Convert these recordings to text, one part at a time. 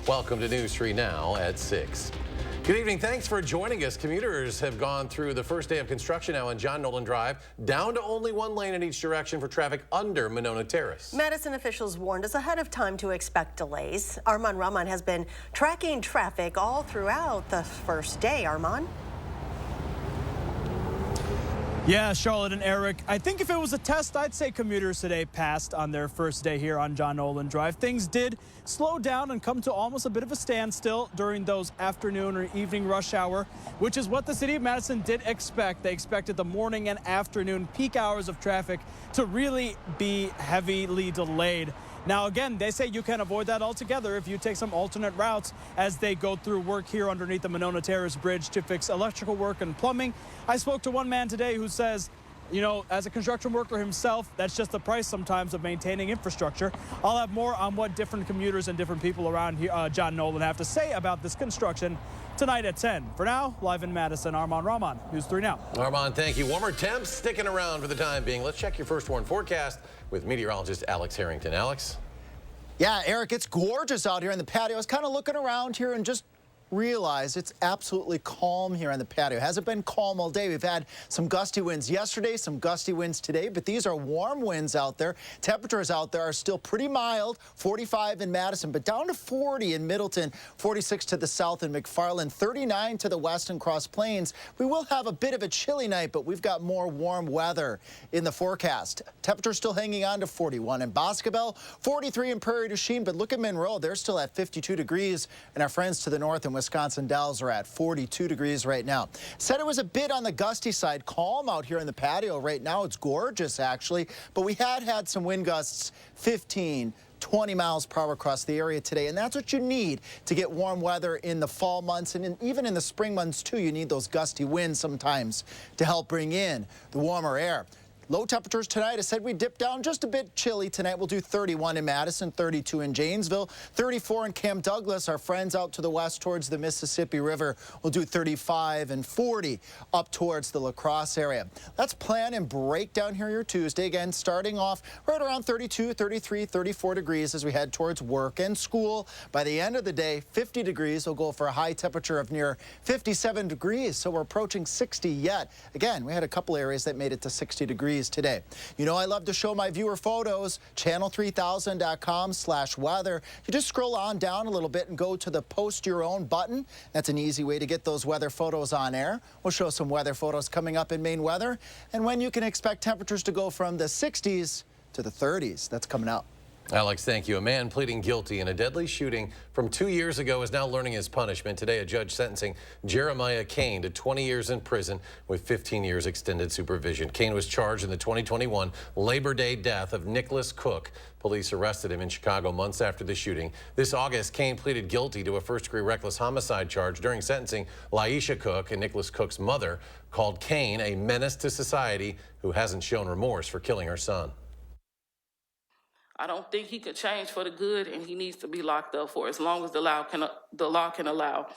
Welcome to News 3 Now at 6. Good evening. Thanks for joining us. Commuters have gone through the first day of construction now on John Nolan Drive, down to only one lane in each direction for traffic under Monona Terrace. Madison officials warned us ahead of time to expect delays. Armand Rahman has been tracking traffic all throughout the first day. Armand? Yeah, Charlotte and Eric, I think if it was a test, I'd say commuters today passed on their first day here on John Nolan Drive. Things did slow down and come to almost a bit of a standstill during those afternoon or evening rush hour, which is what the city of Madison did expect. They expected the morning and afternoon peak hours of traffic to really be heavily delayed. Now, again, they say you can avoid that altogether if you take some alternate routes as they go through work here underneath the Monona Terrace Bridge to fix electrical work and plumbing. I spoke to one man today who says, you know, as a construction worker himself, that's just the price sometimes of maintaining infrastructure. I'll have more on what different commuters and different people around here, John Nolan have to say about this construction tonight at 10. For now, live in Madison, Armand Rahman, News 3 Now. Armand, thank you. Warmer temps sticking around for the time being. Let's check your first warn forecast with meteorologist Alex Harrington. Alex? Yeah, Eric, it's gorgeous out here in the patio. I was kind of looking around here and just realized it's absolutely calm here on the patio. Hasn't been calm all day. We've had some gusty winds yesterday, some gusty winds today, but these are warm winds out there. Temperatures out there are still pretty mild, 45 in Madison, but down to 40 in Middleton, 46 to the south in McFarland, 39 to the west in Cross Plains. We will have a bit of a chilly night, but we've got more warm weather in the forecast. Temperatures still hanging on to 41 in Boscobel, 43 in Prairie du Chien, but look at Monroe. They're still at 52 degrees, and our friends to the north in Wisconsin Dells are at 42 degrees right now. Said it was a bit on the gusty side, calm out here in the patio right now. It's gorgeous, actually, but we had some wind gusts, 15, 20 miles per hour across the area today, and that's what you need to get warm weather in the fall months, and even in the spring months, too. You need those gusty winds sometimes to help bring in the warmer air. Low temperatures tonight. I said we dip down just a bit chilly tonight. We'll do 31 in Madison, 32 in Janesville, 34 in Camp Douglas. Our friends out to the west towards the Mississippi River will do 35 and 40 up towards the La Crosse area. Let's plan and break down here your Tuesday. Again, starting off right around 32, 33, 34 degrees as we head towards work and school. By the end of the day, 50 degrees. We'll go for a high temperature of near 57 degrees. So we're approaching 60 yet. Again, we had a couple areas that made it to 60 degrees today. You know, I love to show my viewer photos, channel3000.com/weather. You just scroll on down a little bit and go to the post your own button. That's an easy way to get those weather photos on air. We'll show some weather photos coming up in Maine weather and when you can expect temperatures to go from the 60s to the 30s. That's coming up. Alex, thank you. A man pleading guilty in a deadly shooting from 2 years ago is now learning his punishment. Today, a judge sentencing Jeremiah Kane to 20 years in prison with 15 years extended supervision. Kane was charged in the 2021 Labor Day death of Nicholas Cook. Police arrested him in Chicago months after the shooting. This August, Kane pleaded guilty to a first-degree reckless homicide charge. During sentencing, Laisha Cook and Nicholas Cook's mother called Kane a menace to society who hasn't shown remorse for killing her son. I don't think he could change for the good, and he needs to be locked up for as long as the law can allow.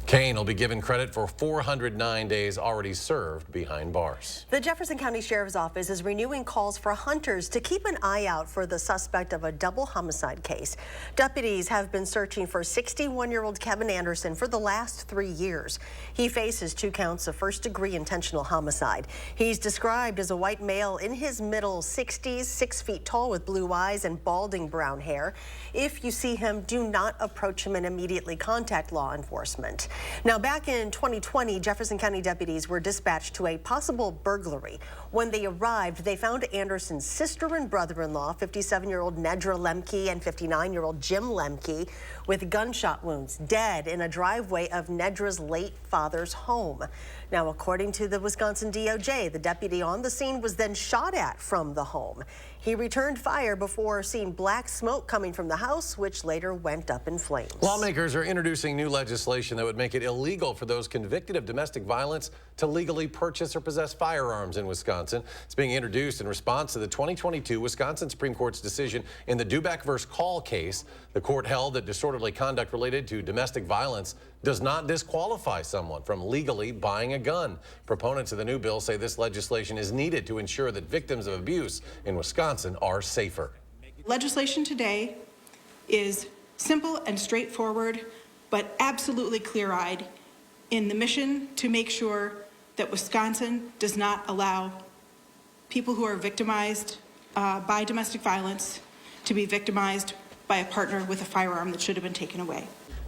Kane will be given credit for 409 days already served behind bars. The Jefferson County Sheriff's Office is renewing calls for hunters to keep an eye out for the suspect of a double homicide case. Deputies have been searching for 61-year-old Kevin Anderson for the last 3 years. He faces 2 counts of first-degree intentional homicide. He's described as a white male in his middle 60s, 6 feet tall with blue eyes and balding brown hair. If you see him, do not approach him and immediately contact law enforcement. Now, back in 2020, Jefferson County deputies were dispatched to a possible burglary. When they arrived, they found Anderson's sister and brother-in-law, 57-year-old Nedra Lemke and 59-year-old Jim Lemke, with gunshot wounds, dead in a driveway of Nedra's late father's home. Now, according to the Wisconsin DOJ, the deputy on the scene was then shot at from the home. He returned fire before seeing black smoke coming from the house, which later went up in flames. Lawmakers are introducing new legislation that would make it illegal for those convicted of domestic violence to legally purchase or possess firearms in Wisconsin. It's being introduced in response to the 2022 Wisconsin Supreme Court's decision in the Duback v. Call case. The court held that disorderly conduct related to domestic violence does not disqualify someone from legally buying a gun. Proponents of the new bill say this legislation is needed to ensure that victims of abuse in Wisconsin are safer. Legislation today is simple and straightforward, but absolutely clear-eyed in the mission to make sure that Wisconsin does not allow people who are victimized by domestic violence to be victimized by a partner with a firearm that should have been taken away.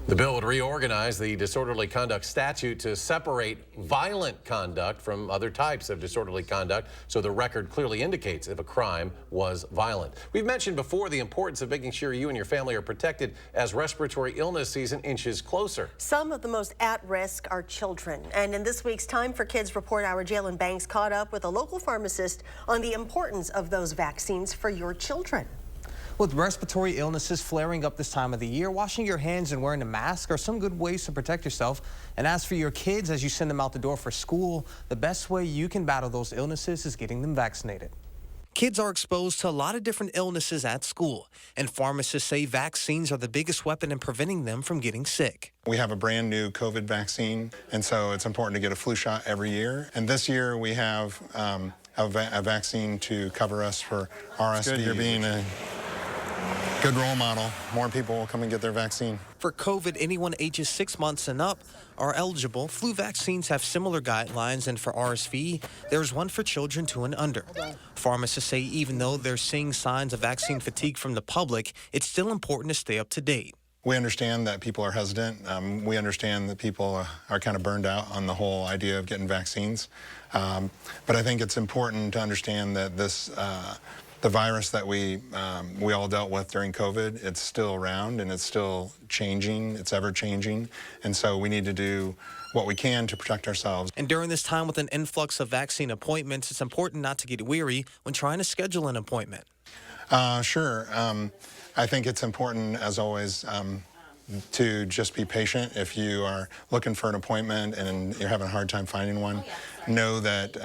The bill would reorganize the disorderly conduct statute to separate violent conduct from other types of disorderly conduct, so the record clearly indicates if a crime was violent. We've mentioned before the importance of making sure you and your family are protected as respiratory illness season inches closer. Some of the most at risk are children. And in this week's Time for Kids report, our Jalen Banks caught up with a local pharmacist on the importance of those vaccines for your children. With respiratory illnesses flaring up this time of the year, washing your hands and wearing a mask are some good ways to protect yourself. And as for your kids, as you send them out the door for school, the best way you can battle those illnesses is getting them vaccinated. Kids are exposed to a lot of different illnesses at school, and pharmacists say vaccines are the biggest weapon in preventing them from getting sick. We have a brand new COVID vaccine, and so it's important to get a flu shot every year. And this year we have a vaccine to cover us for RSV. You're being a good role model. More people will come and get their vaccine. For COVID, anyone ages 6 months and up are eligible. Flu vaccines have similar guidelines, and for RSV, there's one for children 2 and under. Pharmacists say even though they're seeing signs of vaccine fatigue from the public, it's still important to stay up to date. We understand that people are hesitant. We understand that people are kind of burned out on the whole idea of getting vaccines. But I think it's important to understand that this the virus that we all dealt with during COVID, it's still around and it's still changing. It's ever changing. And so we need to do what we can to protect ourselves. And during this time with an influx of vaccine appointments, it's important not to get weary when trying to schedule an appointment. Sure. I think it's important, as always, to just be patient. If you are looking for an appointment and you're having a hard time finding one, know that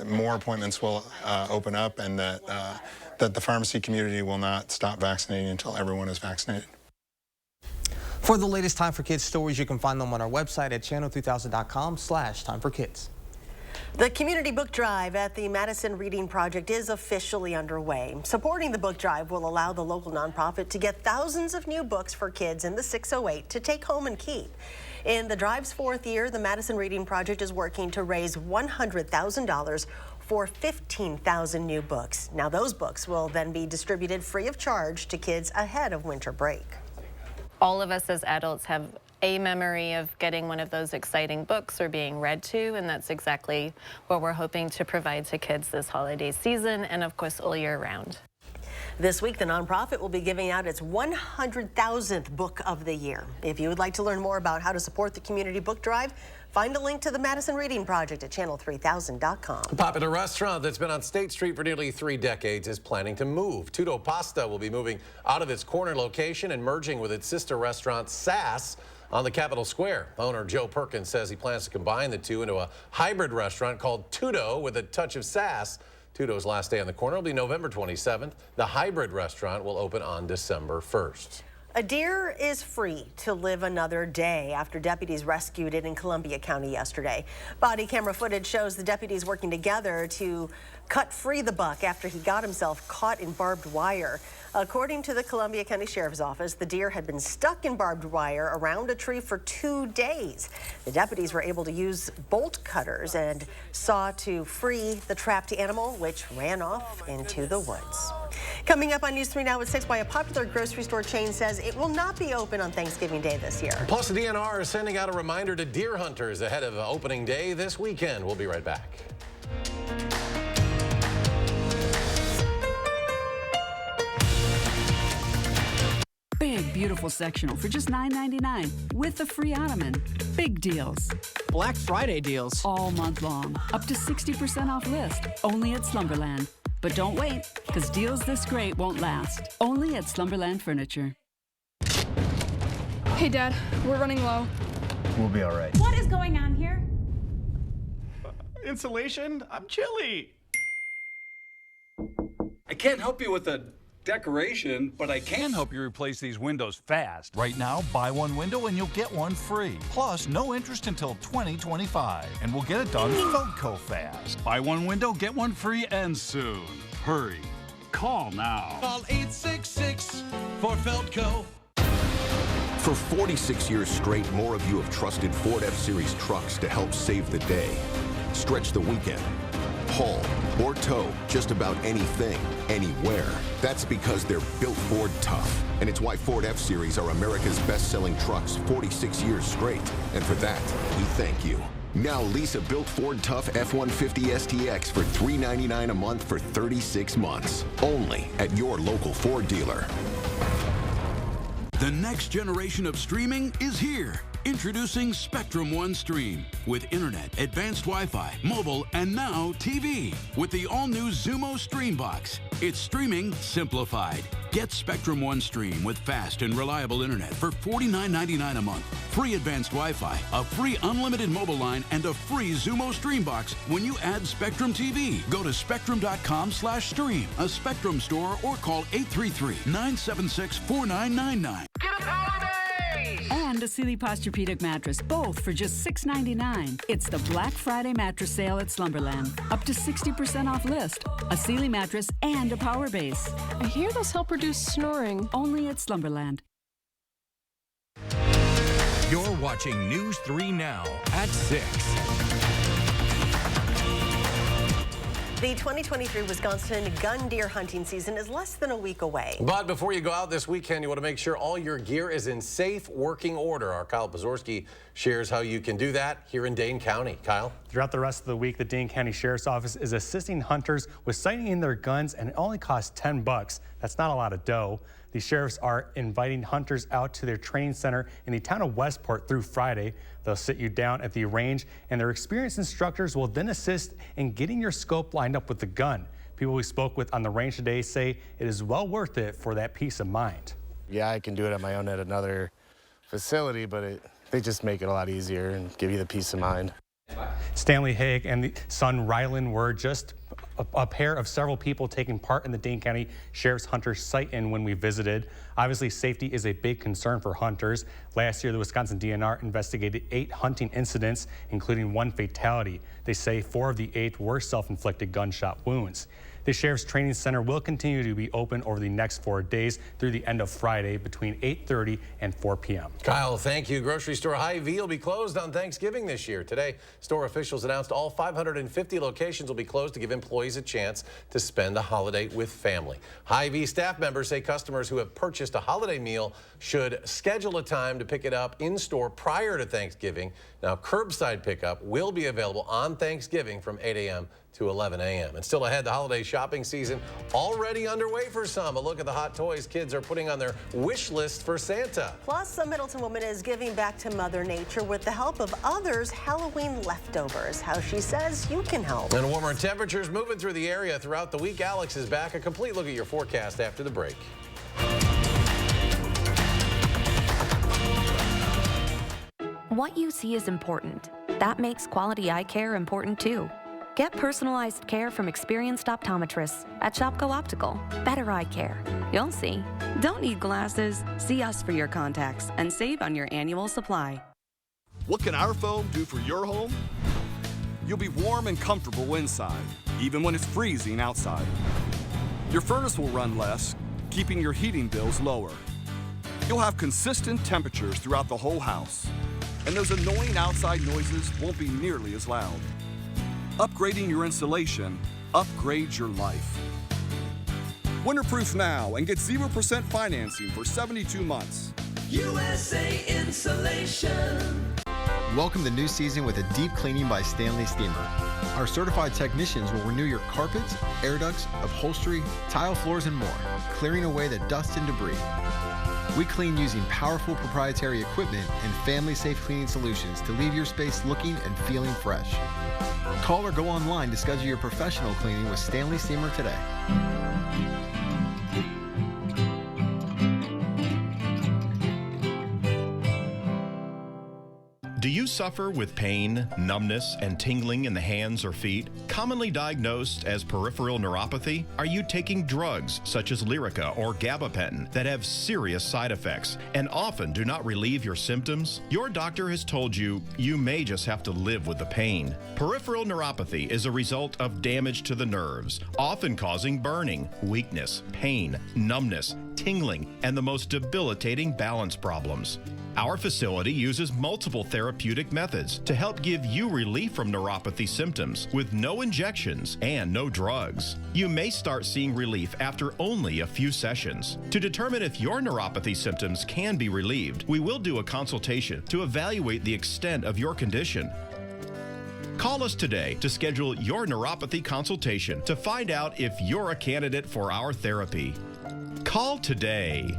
more appointments will open up, and that the pharmacy community will not stop vaccinating until everyone is vaccinated. For the latest Time for Kids stories, you can find them on our website at channel3000.com/timeforkids. The community book drive at the Madison Reading Project is officially underway. Supporting the book drive will allow the local nonprofit to get thousands of new books for kids in the 608 to take home and keep. In the drive's 4th year, the Madison Reading Project is working to raise $100,000 for 15,000 new books. Now those books will then be distributed free of charge to kids ahead of winter break. All of us as adults have a memory of getting one of those exciting books or being read to, and that's exactly what we're hoping to provide to kids this holiday season and of course all year round. This week, the nonprofit will be giving out its 100,000th book of the year. If you would like to learn more about how to support the community book drive, find a link to the Madison Reading Project at channel3000.com. A popular restaurant that's been on State Street for nearly 3 decades is planning to move. Tutto Pasta will be moving out of its corner location and merging with its sister restaurant, Sass, on the Capitol Square. Owner Joe Perkins says he plans to combine the two into a hybrid restaurant called Tutto with a touch of Sass. Tutto's last day on the corner will be November 27th. The hybrid restaurant will open on December 1st. A deer is free to live another day after deputies rescued it in Columbia County yesterday. Body camera footage shows the deputies working together to cut free the buck after he got himself caught in barbed wire. According to the Columbia County Sheriff's Office, the deer had been stuck in barbed wire around a tree for 2 days. The deputies were able to use bolt cutters and saw to free the trapped animal, which ran off into the woods. Coming up on News 3 Now at 6, why a popular grocery store chain says it will not be open on Thanksgiving Day this year. Plus, the DNR is sending out a reminder to deer hunters ahead of opening day this weekend. We'll be right back. Big, beautiful sectional for just $9.99 with a free ottoman. Big deals. Black Friday deals. All month long. Up to 60% off list. Only at Slumberland. But don't wait, because deals this great won't last. Only at Slumberland Furniture. Hey, Dad, we're running low. We'll be all right. What is going on here? Insulation? I'm chilly. I can't help you with a decoration, but I can help you replace these windows fast. Right now, buy one window and you'll get one free. Plus, no interest until 2025. And we'll get it done Feldco fast. Buy one window, get one free, and soon. Hurry. Call now. Call 866 for Feldco. For 46 years straight, more of you have trusted Ford F-Series trucks to help save the day. Stretch the weekend. Haul or tow just about anything, anywhere. That's because they're built Ford tough. And it's why Ford F-Series are America's best-selling trucks 46 years straight. And for that, we thank you. Now lease a built Ford Tough F-150 STX for $399 a month for 36 months. Only at your local Ford dealer. The next generation of streaming is here. Introducing Spectrum One Stream with internet, advanced Wi-Fi, mobile, and now TV with the all-new Xumo Stream Box. It's streaming simplified. Get Spectrum One Stream with fast and reliable internet for $49.99 a month. Free advanced Wi-Fi, a free unlimited mobile line, and a free Xumo Stream Box when you add Spectrum TV. Go to spectrum.com/stream, a Spectrum store, or call 833-976-4999. Get a power base! And a Sealy Posturepedic mattress, both for just $6.99. It's the Black Friday mattress sale at Slumberland. Up to 60% off list. A Sealy mattress and a power base. I hear those help reduce snoring. Only at Slumberland. You're watching News 3 Now at 6. The 2023 Wisconsin gun deer hunting season is less than a week away. But before you go out this weekend, you want to make sure all your gear is in safe working order. Our Kyle Pazorski shares how you can do that here in Dane County. Kyle? Throughout the rest of the week, the Dane County Sheriff's Office is assisting hunters with sighting in their guns, and it only costs $10. That's not a lot of dough. The sheriffs are inviting hunters out to their training center in the town of Westport through Friday. They'll sit you down at the range, and their experienced instructors will then assist in getting your scope lined up with the gun. People we spoke with on the range today say it is well worth it for that peace of mind. Yeah, I can do it on my own at another facility, but they just make it a lot easier and give you the peace of mind. Stanley Haig and the son Rylan were just a pair of several people taking part in the Dane County Sheriff's Hunter Sight-In when we visited. Obviously, safety is a big concern for hunters. Last year, the Wisconsin DNR investigated 8 hunting incidents, including 1 fatality. They say 4 of the 8 were self-inflicted gunshot wounds. The Sheriff's Training Center will continue to be open over the next 4 days through the end of Friday between 8:30 and 4 p.m. Kyle, thank you. Grocery store Hy-Vee will be closed on Thanksgiving this year. Today, store officials announced all 550 locations will be closed to give employees a chance to spend the holiday with family. Hy-Vee staff members say customers who have purchased a holiday meal should schedule a time to pick it up in store prior to Thanksgiving. Now, curbside pickup will be available on Thanksgiving from 8 a.m. to 11 a.m. And still ahead, the holiday shopping season already underway for some. A look at the hot toys kids are putting on their wish list for Santa. Plus, a Middleton woman is giving back to Mother Nature with the help of others' Halloween leftovers. How she says you can help. And warmer temperatures moving through the area throughout the week. Alex is back. A complete look at your forecast after the break. What you see is important. That makes quality eye care important too. Get personalized care from experienced optometrists at Shopko Optical. Better eye care. You'll see. Don't need glasses. See us for your contacts and save on your annual supply. What can our foam do for your home? You'll be warm and comfortable inside, even when it's freezing outside. Your furnace will run less, keeping your heating bills lower. You'll have consistent temperatures throughout the whole house, and those annoying outside noises won't be nearly as loud. Upgrading your insulation upgrades your life. Winterproof now and get 0% financing for 72 months. USA Insulation. Welcome the new season with a deep cleaning by Stanley Steamer. Our certified technicians will renew your carpets, air ducts, upholstery, tile floors, and more, clearing away the dust and debris. We clean using powerful proprietary equipment and family-safe cleaning solutions to leave your space looking and feeling fresh. Call or go online to schedule your professional cleaning with Stanley Steamer today. Do you suffer with pain, numbness, and tingling in the hands or feet? Commonly diagnosed as peripheral neuropathy? Are you taking drugs such as Lyrica or gabapentin that have serious side effects and often do not relieve your symptoms? Your doctor has told you you may just have to live with the pain. Peripheral neuropathy is a result of damage to the nerves, often causing burning, weakness, pain, numbness, tingling, and the most debilitating balance problems. Our facility uses multiple therapeutic methods to help give you relief from neuropathy symptoms with no injections and no drugs. You may start seeing relief after only a few sessions. To determine if your neuropathy symptoms can be relieved, we will do a consultation to evaluate the extent of your condition. Call us today to schedule your neuropathy consultation to find out if you're a candidate for our therapy. Call today.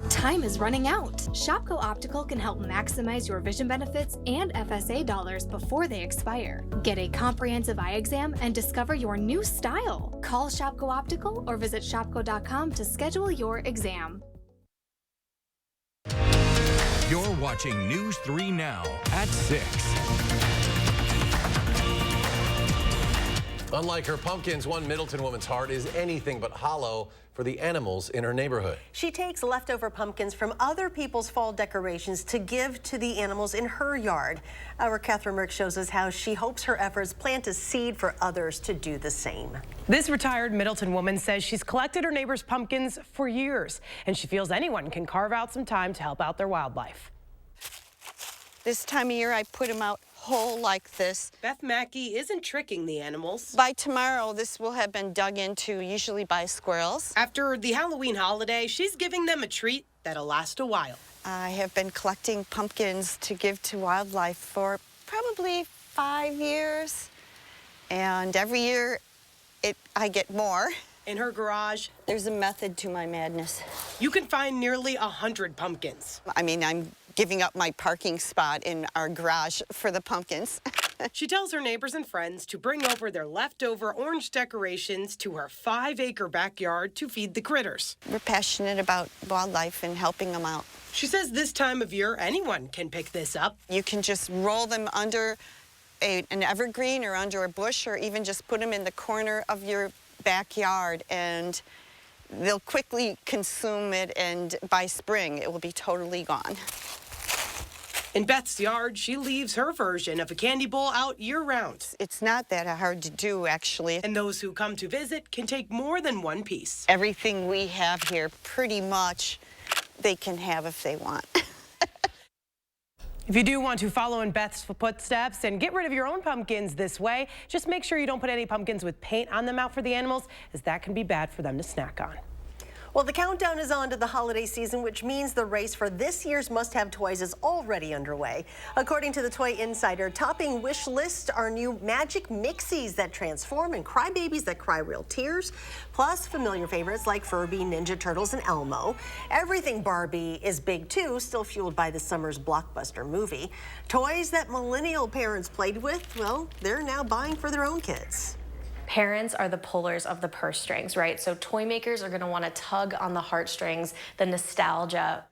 Time is running out. Shopko Optical can help maximize your vision benefits and FSA dollars before they expire. Get a comprehensive eye exam and discover your new style. Call Shopko Optical or visit shopko.com to schedule your exam. You're watching News 3 Now at 6. Unlike her pumpkins, one Middleton woman's heart is anything but hollow for the animals in her neighborhood. She takes leftover pumpkins from other people's fall decorations to give to the animals in her yard. Our Catherine Merck shows us how she hopes her efforts plant a seed for others to do the same. This retired Middleton woman says she's collected her neighbors' pumpkins for years, and she feels anyone can carve out some time to help out their wildlife. This time of year, I put them out whole like this. Beth Mackey isn't tricking the animals. By tomorrow, this will have been dug into, usually by squirrels. After the Halloween holiday, she's giving them a treat that'll last a while. I have been collecting pumpkins to give to wildlife for probably 5 years. And every year, I get more. In her garage, there's a method to my madness. You can find nearly 100 pumpkins. I mean, I'm giving up my parking spot in our garage for the pumpkins. She tells her neighbors and friends to bring over their leftover orange decorations to her 5-acre backyard to feed the critters. We're passionate about wildlife and helping them out. She says this time of year, anyone can pick this up. You can just roll them under an evergreen or under a bush, or even just put them in the corner of your backyard, and they'll quickly consume it, and by spring it will be totally gone. In Beth's yard, she leaves her version of a candy bowl out year-round. It's not that hard to do, actually. And those who come to visit can take more than one piece. Everything we have here, pretty much, they can have if they want. If you do want to follow in Beth's footsteps and get rid of your own pumpkins this way, just make sure you don't put any pumpkins with paint on them out for the animals, as that can be bad for them to snack on. Well, the countdown is on to the holiday season, which means the race for this year's must-have toys is already underway. According to the Toy Insider, topping wish list are new magic mixies that transform and crybabies that cry real tears, plus familiar favorites like Furby, Ninja Turtles, and Elmo. Everything Barbie is big too, still fueled by the summer's blockbuster movie. Toys that millennial parents played with, well, they're now buying for their own kids. Parents are the pullers of the purse strings, right? So toy makers are going to want to tug on the heartstrings, the nostalgia.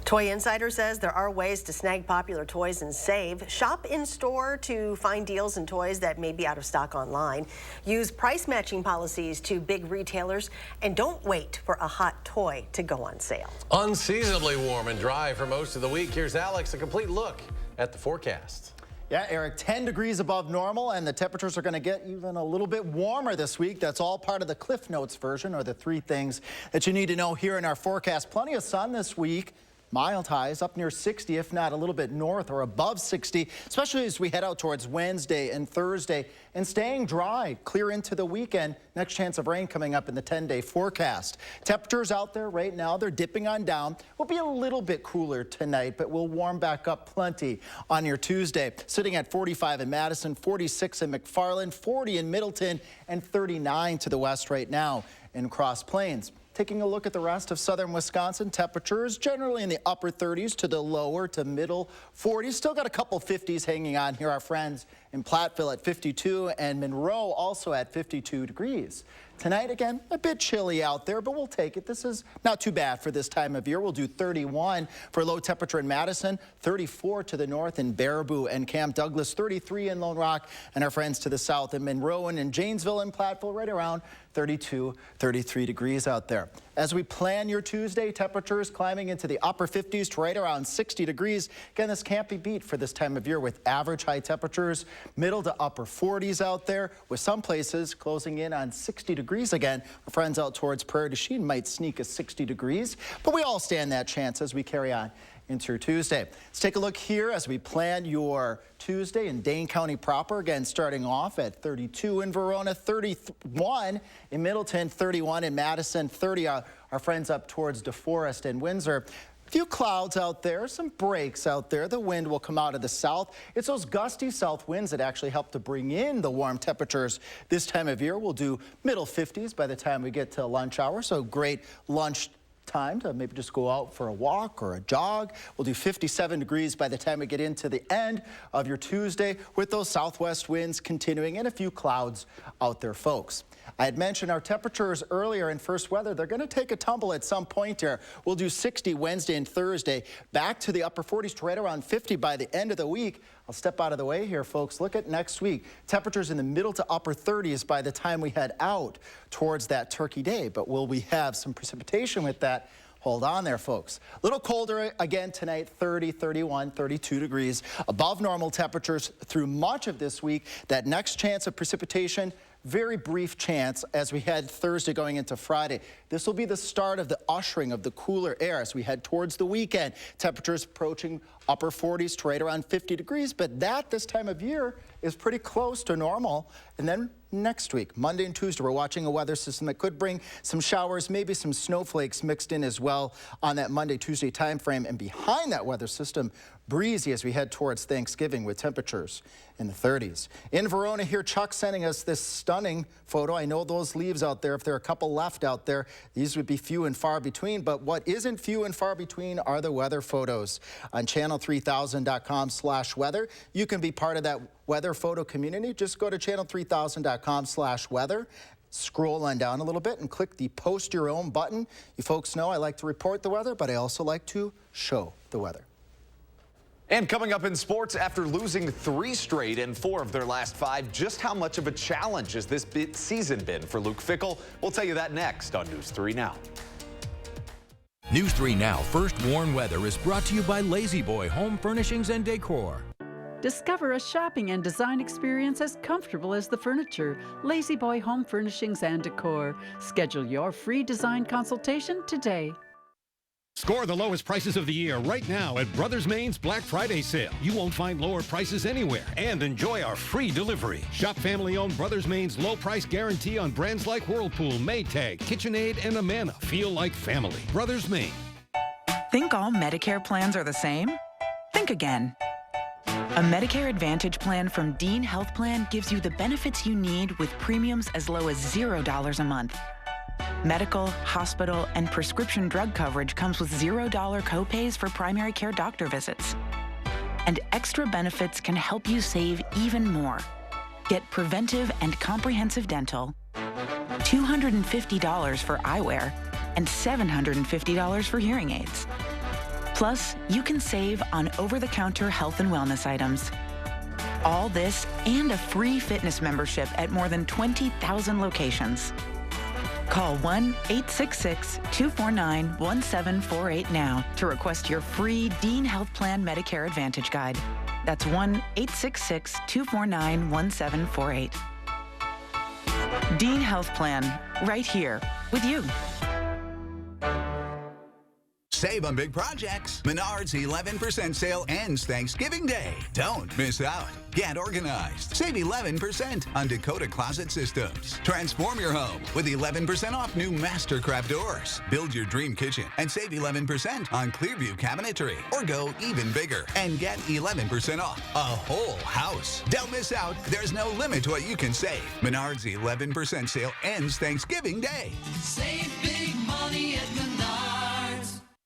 Toy Insider says there are ways to snag popular toys and save. Shop in-store to find deals and toys that may be out of stock online. Use price matching policies to big retailers, and don't wait for a hot toy to go on sale. Unseasonably warm and dry for most of the week. Here's Alex, a complete look at the forecast. Yeah, Eric, 10 degrees above normal, and the temperatures are going to get even a little bit warmer this week. That's all part of the Cliff Notes version, or the 3 things that you need to know here in our forecast. Plenty of sun this week. Mild highs up near 60, if not a little bit north or above 60, especially as we head out towards Wednesday and Thursday, and staying dry clear into the weekend. Next chance of rain coming up in the 10-day forecast. Temperatures out there right now, they're dipping on down. Will be a little bit cooler tonight, but we'll warm back up plenty on your Tuesday. Sitting at 45 in Madison, 46 in McFarland, 40 in Middleton, and 39 to the west right now in Cross Plains. Taking a look at the rest of southern Wisconsin, temperatures generally in the upper 30s to the lower to middle 40s. Still got a couple 50s hanging on here. Our friends in Platteville at 52 and Monroe also at 52 degrees. Tonight, again, a bit chilly out there, but we'll take it. This is not too bad for this time of year. We'll do 31 for low temperature in Madison, 34 to the north in Baraboo and Camp Douglas, 33 in Lone Rock, and our friends to the south in Monroe and in Janesville and Platteville right around 32, 33 degrees out there. As we plan your Tuesday, temperatures climbing into the upper 50s to right around 60 degrees. Again, this can't be beat for this time of year with average high temperatures, middle to upper 40s out there, with some places closing in on 60 degrees again. Our friends out towards Prairie du Chien might sneak a 60 degrees, but we all stand that chance as we carry on into your Tuesday. Let's take a look here as we plan your Tuesday in Dane County proper. Again, starting off at 32 in Verona, 31 in Middleton, 31 in Madison, 30 our friends up towards DeForest and Windsor. A few clouds out there, some breaks out there. The wind will come out of the south. It's those gusty south winds that actually help to bring in the warm temperatures this time of year. We'll do middle 50s by the time we get to lunch hour, so great lunch time to maybe just go out for a walk or a jog. We'll do 57 degrees by the time we get into the end of your Tuesday with those southwest winds continuing and a few clouds out there, folks. I had mentioned our temperatures earlier in First Weather. They're going to take a tumble at some point here. We'll do 60 Wednesday and Thursday, back to the upper 40s to right around 50 by the end of the week. I'll step out of the way here, folks. Look at next week. Temperatures in the middle to upper 30s by the time we head out towards that Turkey Day. But will we have some precipitation with that? Hold on there, folks. A little colder again tonight, 30, 31, 32 degrees. Above normal temperatures through much of this week. That next chance of precipitation, very brief chance as we head Thursday going into Friday. This will be the start of the ushering of the cooler air as we head towards the weekend. Temperatures approaching upper 40s to right around 50 degrees, but that this time of year is pretty close to normal. And then next week, Monday and Tuesday, we're watching a weather system that could bring some showers, maybe some snowflakes mixed in as well on that Monday, Tuesday time frame. And behind that weather system, breezy as we head towards Thanksgiving with temperatures in the 30s. In Verona here, Chuck sending us this stunning photo. I know those leaves out there, if there are a couple left out there, these would be few and far between. But what isn't few and far between are the weather photos. On channel3000.com/weather, you can be part of that weather photo community. Just go to channel3000.com/weather. Scroll on down a little bit and click the post your own button. You folks know I like to report the weather, but I also like to show the weather. And coming up in sports, after losing 3 straight and 4 of their last 5, just how much of a challenge has this season been for Luke Fickell? We'll tell you that next on News 3 Now. News 3 Now First Warn Weather is brought to you by Lazy Boy Home Furnishings and Decor. Discover a shopping and design experience as comfortable as the furniture. Lazy Boy Home Furnishings and Decor. Schedule your free design consultation today. Score the lowest prices of the year right now at Brothers Main's Black Friday sale. You won't find lower prices anywhere, and enjoy our free delivery. Shop family-owned Brothers Main's low price guarantee on brands like Whirlpool, Maytag, KitchenAid, and Amana. Feel like family. Brothers Main. Think all Medicare plans are the same? Think again. A Medicare Advantage plan from Dean Health Plan gives you the benefits you need with premiums as low as $0 a month. Medical, hospital, and prescription drug coverage comes with $0 copays for primary care doctor visits. And extra benefits can help you save even more. Get preventive and comprehensive dental, $250 for eyewear, and $750 for hearing aids. Plus, you can save on over-the-counter health and wellness items. All this and a free fitness membership at more than 20,000 locations. Call 1-866-249-1748 now to request your free Dean Health Plan Medicare Advantage Guide. That's 1-866-249-1748. Dean Health Plan, right here with you. Save on big projects. Menards 11% sale ends Thanksgiving Day. Don't miss out. Get organized. Save 11% on Dakota Closet Systems. Transform your home with 11% off new Mastercraft doors. Build your dream kitchen and save 11% on Clearview cabinetry. Or go even bigger and get 11% off a whole house. Don't miss out. There's no limit to what you can save. Menards 11% sale ends Thanksgiving Day. Save big money at Menards.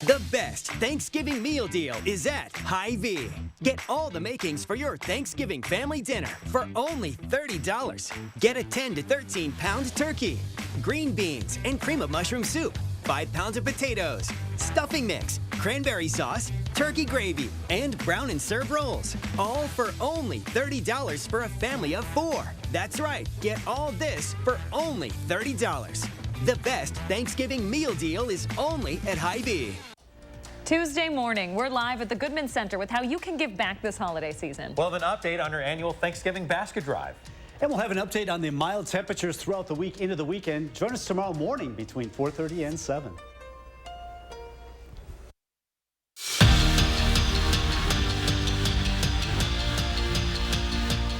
The best Thanksgiving meal deal is at Hy-Vee. Get all the makings for your Thanksgiving family dinner for only $30. Get a 10 to 13 pound turkey, green beans and cream of mushroom soup, 5 pounds of potatoes, stuffing mix, cranberry sauce, turkey gravy, and brown and serve rolls. All for only $30 for a family of 4. That's right, get all this for only $30. The best Thanksgiving meal deal is only at Hy-Vee. Tuesday morning, we're live at the Goodman Center with how you can give back this holiday season. We'll have an update on our annual Thanksgiving basket drive. And we'll have an update on the mild temperatures throughout the week into the weekend. Join us tomorrow morning between 4:30 and 7.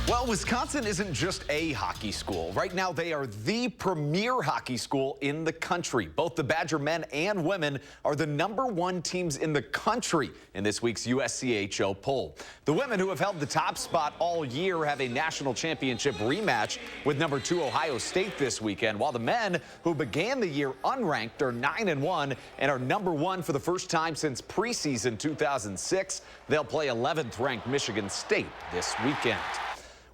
Well, Wisconsin isn't just a hockey school. Right now, they are the premier hockey school in the country. Both the Badger men and women are the #1 teams in the country in this week's USCHO poll. The women, who have held the top spot all year, have a national championship rematch with #2 Ohio State this weekend, while the men, who began the year unranked, are 9-1 and are #1 for the first time since preseason 2006. They'll play 11th ranked Michigan State this weekend.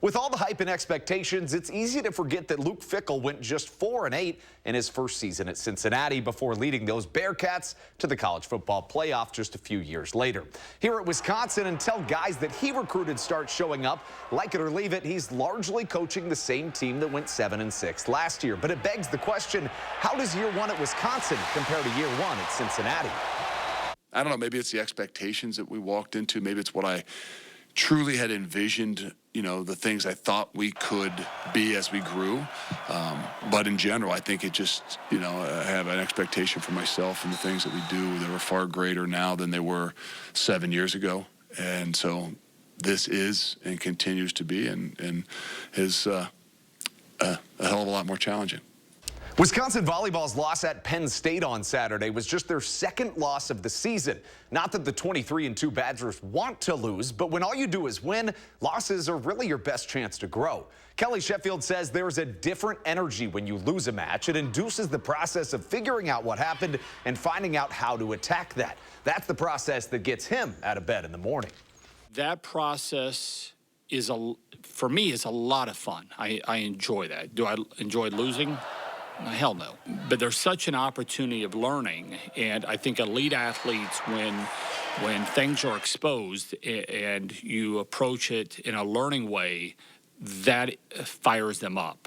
With all the hype and expectations, it's easy to forget that Luke Fickell went just 4-8 in his first season at Cincinnati before leading those Bearcats to the college football playoff just a few years later. Here at Wisconsin, until guys that he recruited start showing up, like it or leave it, he's largely coaching the same team that went 7-6 last year. But it begs the question, how does year one at Wisconsin compare to year one at Cincinnati? I don't know, maybe it's the expectations that we walked into. Maybe it's what I truly had envisioned, you know, the things I thought we could be as we grew. But in general, I think it just, you know, I have an expectation for myself and the things that we do that are far greater now than they were 7 years ago. And so this is and continues to be and is a hell of a lot more challenging. Wisconsin volleyball's loss at Penn State on Saturday was just their second loss of the season. Not that the 23-2 Badgers want to lose, but when all you do is win, losses are really your best chance to grow. Kelly Sheffield says there's a different energy when you lose a match. It induces the process of figuring out what happened and finding out how to attack that. That's the process that gets him out of bed in the morning. That process is, for me, is a lot of fun. I enjoy that. Do I enjoy losing? Hell no. But there's such an opportunity of learning, and I think elite athletes, when things are exposed and you approach it in a learning way, that fires them up.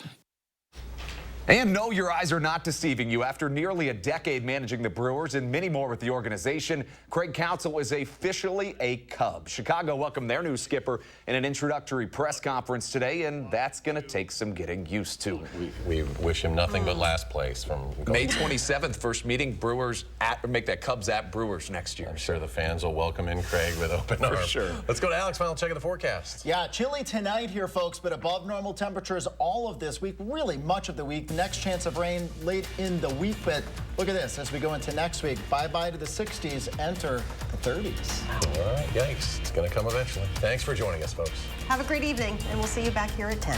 And no, your eyes are not deceiving you. After nearly a decade managing the Brewers and many more with the organization, Craig Counsell is officially a Cub. Chicago welcomed their new skipper in an introductory press conference today, and that's going to take some getting used to. We wish him nothing but last place. From May 27th, first meeting, Brewers at, or make that Cubs at Brewers next year. I'm sure the fans will welcome in Craig with open arms. For sure. Let's go to Alex, final check of the forecast. Yeah, chilly tonight here, folks, but above normal temperatures all of this week, really much of the week. The next chance of rain late in the week, but look at this as we go into next week. Bye-bye to the 60s, enter the 30s. All right, yikes. It's going to come eventually. Thanks for joining us, folks. Have a great evening, and we'll see you back here at 10.